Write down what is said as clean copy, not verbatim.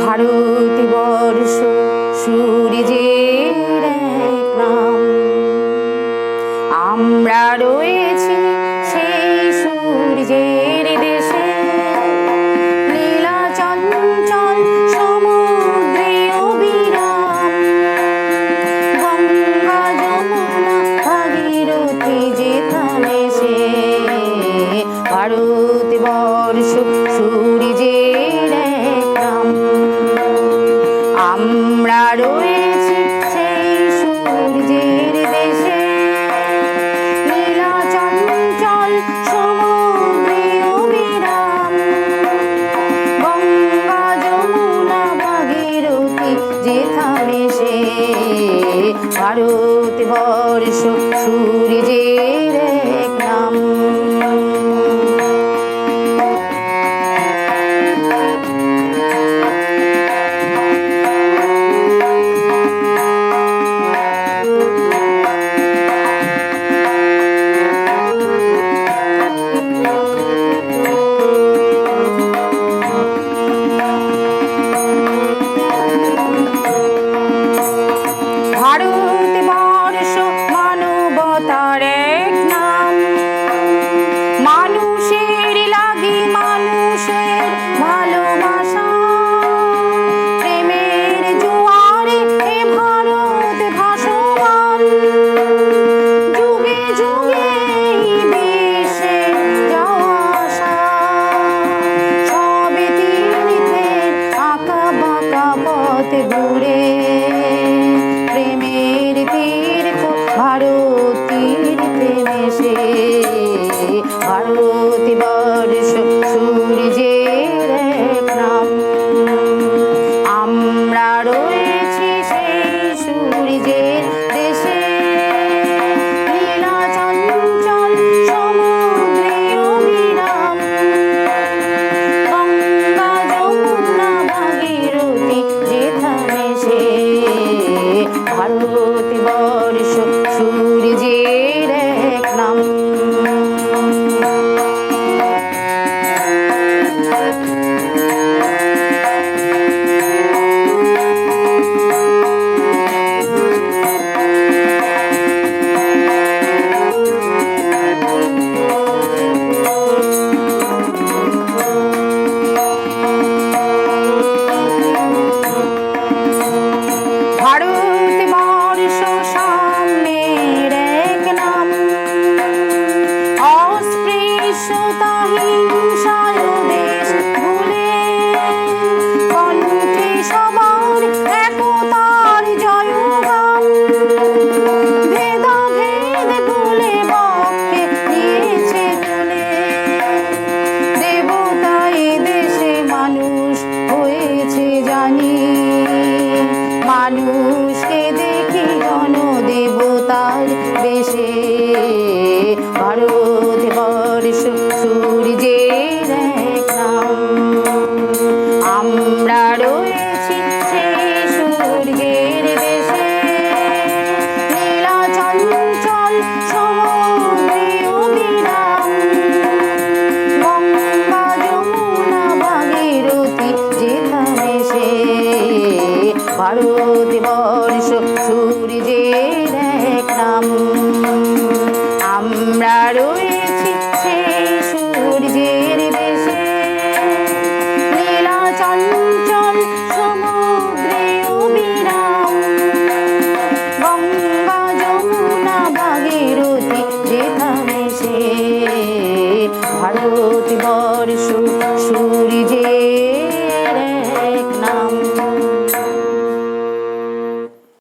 ভারতবর্ষ সূর্যের এক নাম, আমরা রয়েছি সেই সূর্যের দেশে। লীলা চঞ্চল সমুদ্রে অবিরাম, গঙ্গা যমুনা ভাগীরথী যেখানে সে। ভারতবর্ষ সূর্যের এক নাম, আমরা রয়েছি সেই সূর্যের দেশে। লীলা চঞ্চল সমুদ্রে অবিরাম, গঙ্গা যমুনা ভাগীরথী যেখানে সে। ভারতবর্ষ সূর্যের এক নাম। ভারতবর্ষ মানবতার এক নাম, মানুষের লাগি মানুষের ভালোবাসা। প্রেমের জোয়ারে এ ভারত ভাসমান, যুগে যুগে বিশ্বে যাওয়া আসা। সবে তীর্থের আঁকা বাঁকা পথ ঘুরে, প্রেমের তীর্থ ভারত তীর্থে মেশে। ভারতবর্ষ সূর্যের এক নাম, আমরা রয়েছি সেই সূর্যের দেশে। লীলা চঞ্চল সমুদ্রে অবিরাম, গঙ্গা যমুনা ভাগীরথী যেখানে সে। ভারতবর্ষ সূর্যের এক নাম। ভারতবর্ষ সাম্যের এক নাম, অস্পৃশ্যতা হিংসার দেশ ভুলে। কণ্ঠে সবার একতার জয়গান, ভেদাভেদ ভুলে বক্ষে নিয়েছে তুলে। দেবতাই দেশে মানুষ হয়েছে জানি, মানুষকে দেখি গণদেবতার বেশে। ভারতবর্ষ সূর্যের এক নাম, আমরা রয়েছি সেই সূর্যের দেশে। লীলা চঞ্চল সমুদ্রে অবিরাম, গঙ্গা যমুনা ভাগীরথী যেখানে সে। ভারতবর্ষ সূর্যের এক নাম, আমরা রয়েছি সেই সূর্যের দেশে। লীলা চঞ্চল সমুদ্রে অবিরাম, গঙ্গা যমুনা ভাগীরথী যেখানে সে। ভারতবর্ষ